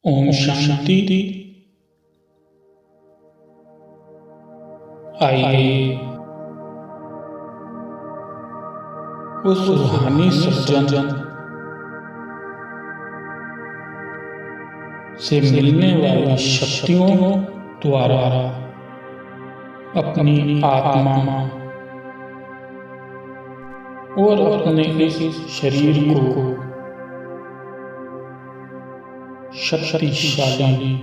ओम शांति। आइए उस रूहानी सर्जन से मिलने वाली शक्तियों द्वारा अपनी आत्मा और अपने इस शरीर को शक्तिशाली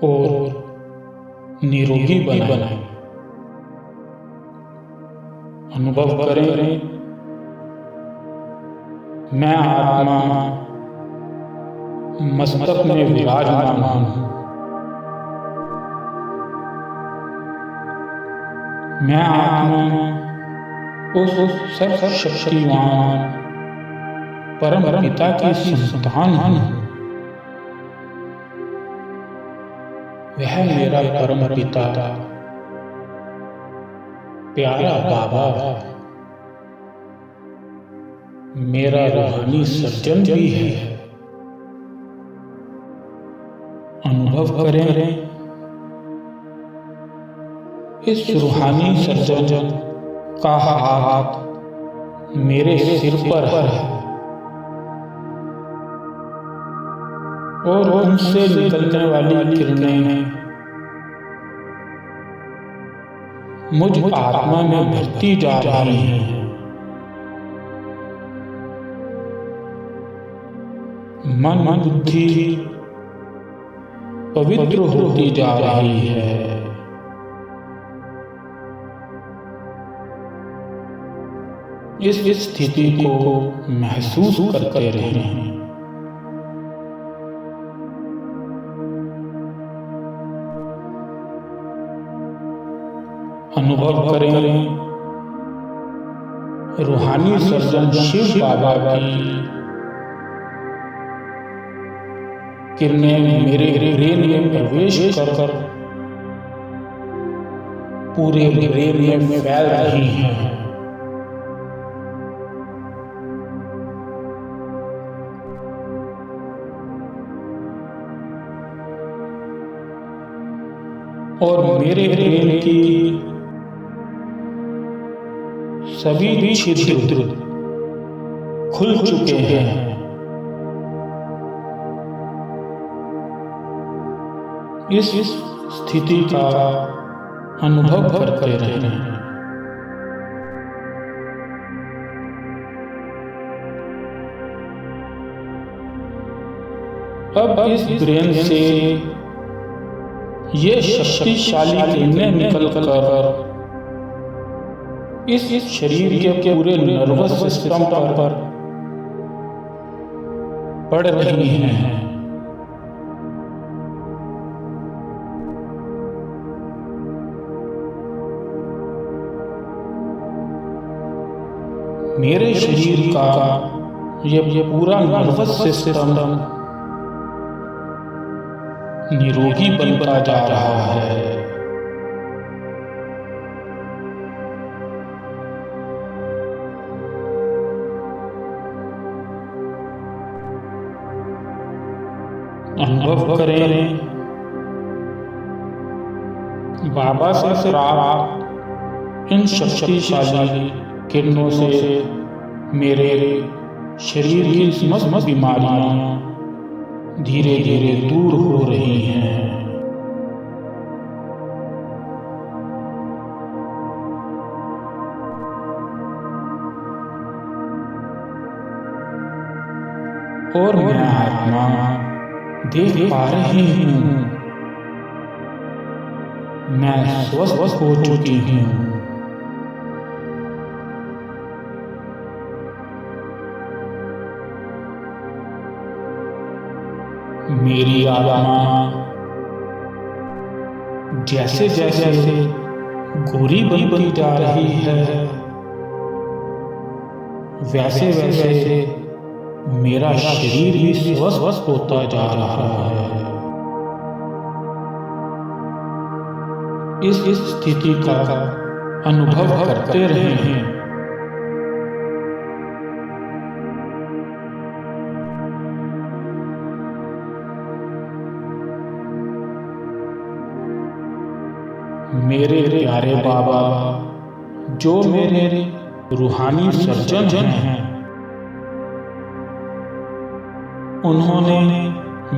और निरोगी बनाएं। अनुभव करें, मैं आत्मा मस्तक में विराजमान हूँ। मैं आत्मा उस सर्वशक्तिवान परम पिता की संतान हूँ। वह मेरा परम पिता प्यारा बाबा मेरा रूहानी सर्जन भी है। अनुभव करें, इस रूहानी सर्जन का हाथ मेरे सिर पर है और उनसे निकलने वाली किरणें मुझ आत्मा में भरती जा रही हैं। मन बुद्धि पवित्र होती जा रही है। इस स्थिति को महसूस करते रहें। अनुभव करें, रूहानी सर्जन शिव बाबा की किरणें मेरे ब्रेन में प्रवेश कर पूरे ब्रेन में फैल रही हैं। और मेरे ब्रेन की सभी छिद्र खुल चुके हैं। इस स्थिति का अनुभव करते रहें। अब इस ब्रेन से ये शक्तिशाली किरणें निकल कर इस शरीर के पूरे नर्वस सिस्टम पर पड़ रही हैं। मेरे शरीर का ये पूरा नर्वस सिस्टम निरोगी बनता जा रहा है। अनुभव करें, बाबा से प्राप्त इन शक्तिशाली किरणों से मेरे शरीर की समस्त बीमारियां धीरे धीरे दूर हो रही हैं। और मैं आत्मा देख पा रही हूँ, मैं स्वस्थ हो चुकी हूँ। मेरी आत्मा जैसे जैसे गोरी बनती जा रही है, वैसे वैसे मेरा शरीर भी स्वस्थ होता जा रहा है। इस स्थिति का अनुभव करते रहें। मेरे प्यारे बाबा जो मेरे रूहानी सर्जन हैं, उन्होंने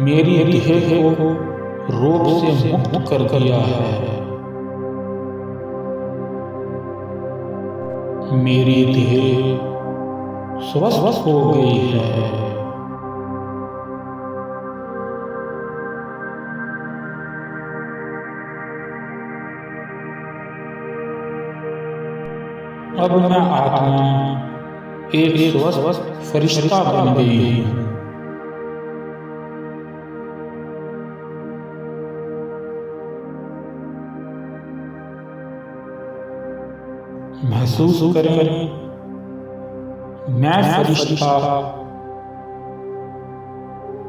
मेरी देह को रोग से मुक्त कर दिया है। मेरी देह स्वस्थ हो गई है। अब मैं आत्मा एक स्वस्थ फरिश्ता बन गई हूँ। महसूस करें, मैं फरिश्ता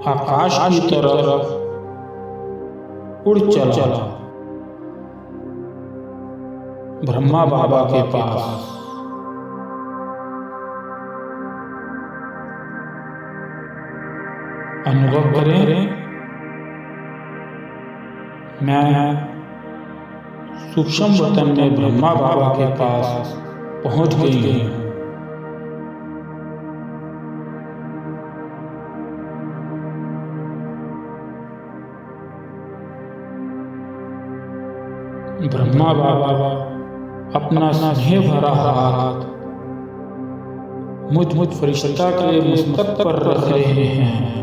आकाश की तरफ उड़ चला ब्रह्मा बाबा के पास। अनुभव करें, मैं सूक्ष्म वतन में ब्रह्मा बाबा के पास पहुंच गई हूँ। ब्रह्मा बाबा अपना स्नेह भरा हाथ मुझ फरिश्ता के मस्तक पर रख रहे हैं।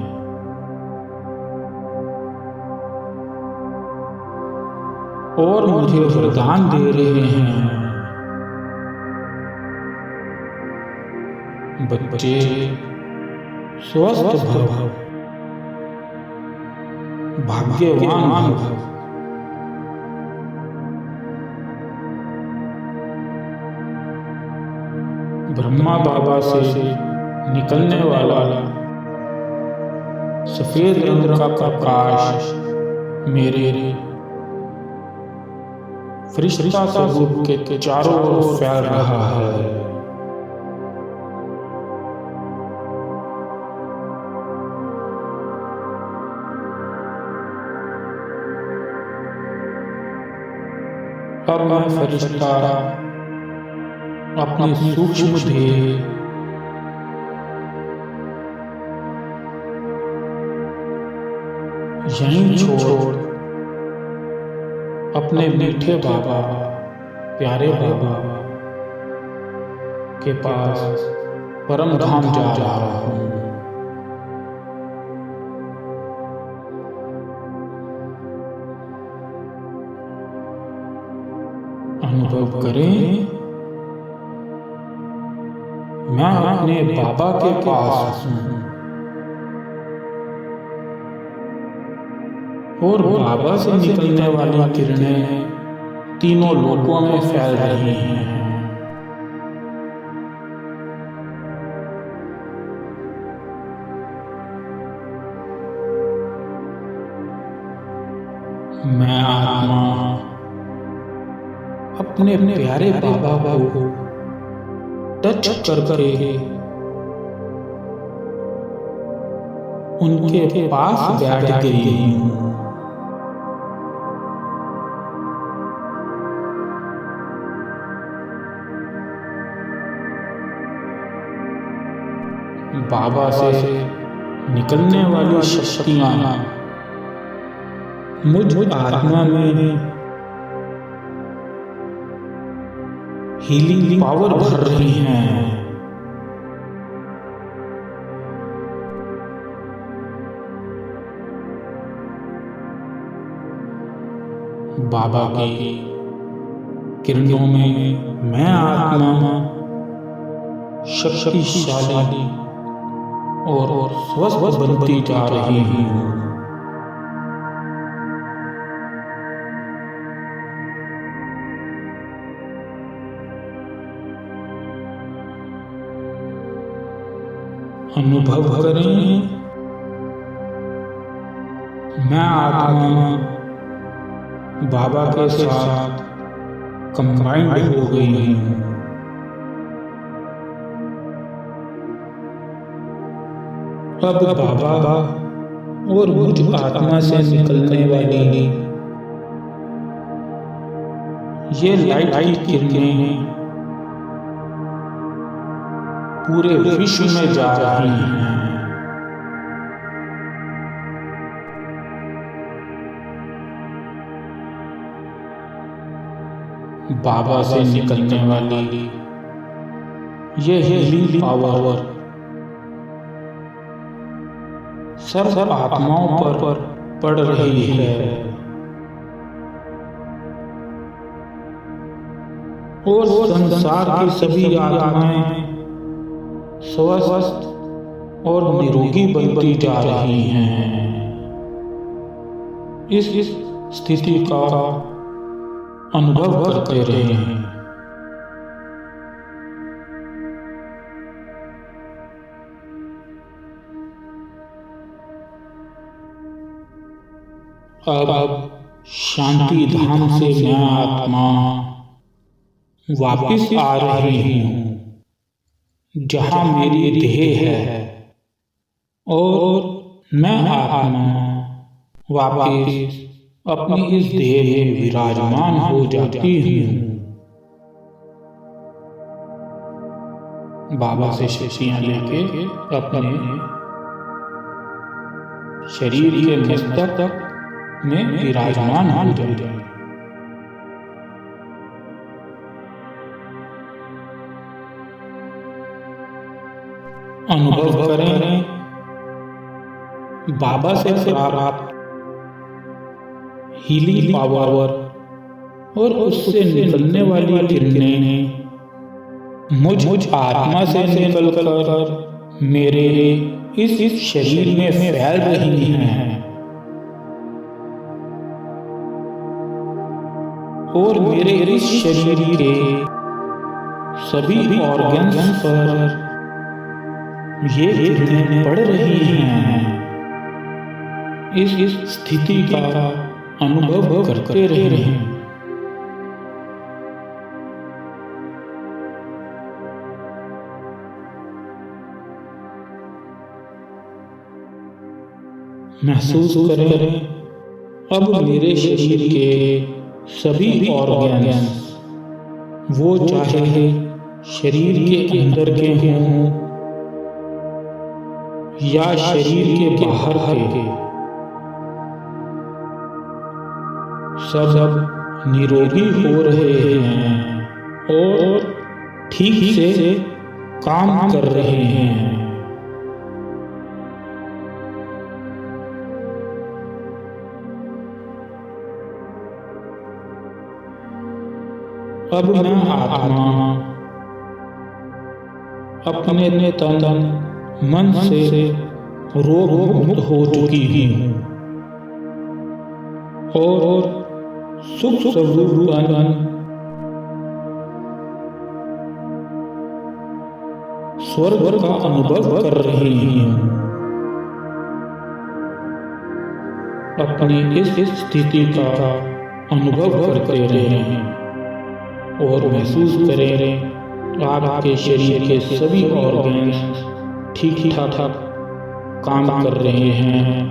और मुझे वरदान दे रहे हैं, बच्चे स्वस्थ भव, भाग्यवान भव। ब्रह्मा बाबा से निकलने वाला सफेद रंग का प्रकाश मेरे फरिश्ता स्वरूप के चारों ओर फैल रहा है। अब मैं फरिश्ता अपनी सूक्ष्म देह यहीं छोड़ अपने मीठे बाबा, प्यारे बाबा के पास परम धाम जा रहा हूँ। अनुभव करें, मैं अपने बाबा के पास हूँ और बाबा से निकलने वाली किरणें तीनों लोकों में फैल रही हैं। मैं आत्मा अपने प्यारे बाबा को टच करके उनके पास बैठ गई हूँ। बाबा से निकलने वाली शक्तियाँ मुझ आत्मा में हीलिंग पावर भर रही हैं। बाबा की किरणों में मैं आत्मा शक्तिशाली और स्वस्थ बनती जा रही हूँ। अनुभव करें, मैं आत्मा बाबा के साथ कंबाइंड हो गई हूँ। अब बाबा और मुझ आत्मा से निकलने वाली ये लाइट की किरणें पूरे विश्व में जा रही हैं। बाबा से निकलने वाली ये हीलिंग पावर सर्व आत्माओं पर पड़ रही है और संसार की सभी आत्माएं स्वस्थ और निरोगी बनती जा रही हैं। इस स्थिति का अनुभव करते रहें। अब शांति धाम से मैं आत्मा वापिस आ रही हूँ, जहाँ मेरी देह है, और मैं आत्मा वापिस अपनी इस देह में विराजमान हो जाती हूँ। बाबा से शिष्यां लेके अपने शरीर के मस्तक में विराजमान हो जाते हैं। अनुभव करें बाबा से प्राप्त हीलिंग पावर और उससे निकलने वाली किरणें मुझ आत्मा से निकलकर मेरे इस शरीर में फैल रही हैं और मेरे इस शरीर के सभी ऑर्गन्स पर ये किरणें पड़ रही हैं। इस स्थिति का अनुभव करते रहें। महसूस करें अब मेरे शरीर के सभी ऑर्गन्स, वो चाहे शरीर के अंदर के हों या शरीर के बाहर के, सब निरोगी हो रहे हैं और ठीक से काम कर रहे हैं। अब मैं आत्मा अपने तन मन से रोग मुक्त हो चुकी हूँ और सुख स्वरूप स्वर्ग का अनुभव कर रही हूँ। अपनी इस स्थिति का अनुभव करते रहें और महसूस करें आपके शरीर के सभी ऑर्गन्स ठीक ठाक काम कर रहे हैं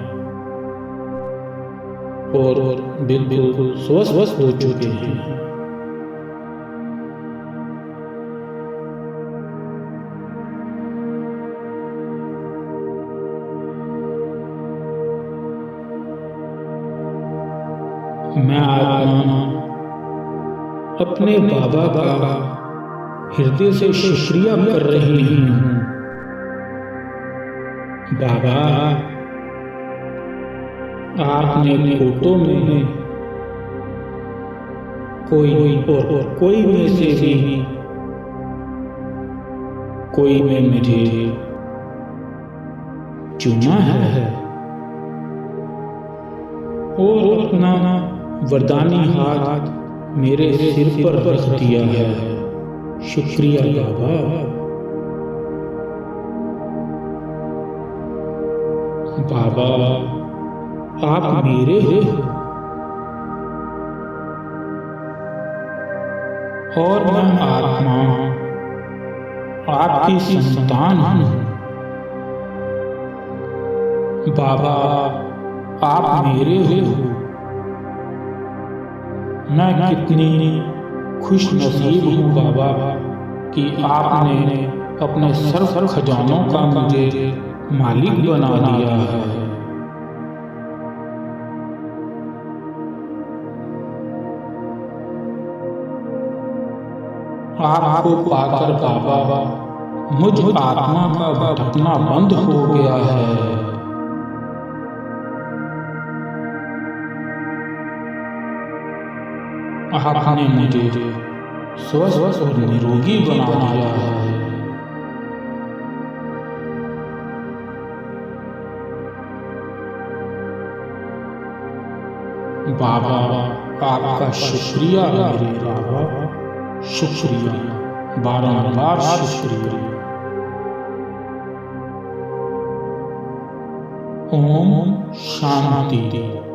और बिल्कुल स्वस्थ हो चुके हैं। मैं आत्मा अपने बाबा का हृदय से शुक्रिया कर रही हूँ। बाबा, आपने फोटो में कोई में से भी कोई में मुझे चुना है और अपना वरदानी हाथ मेरे सिर पर रख दिया है। शुक्रिया बाबा। बाबा, आप मेरे हो और मैं आत्मा आपकी संतान हूँ। बाबा, आप मेरे हो। मैं कितनी खुश नसीब हूँ बाबा कि आपने अपने सर्व खजानों का मुझे मालिक बना दिया है। आपको पाकर बाबा मुझ आत्मा का भटकना बंद हो गया है। आपने मुझे स्वस्थ और निरोगी बना दिया है। बाबा आपका शुक्रिया मेरे बाबा, शुक्रिया, बारंबार शुक्रिया। ओम शांति।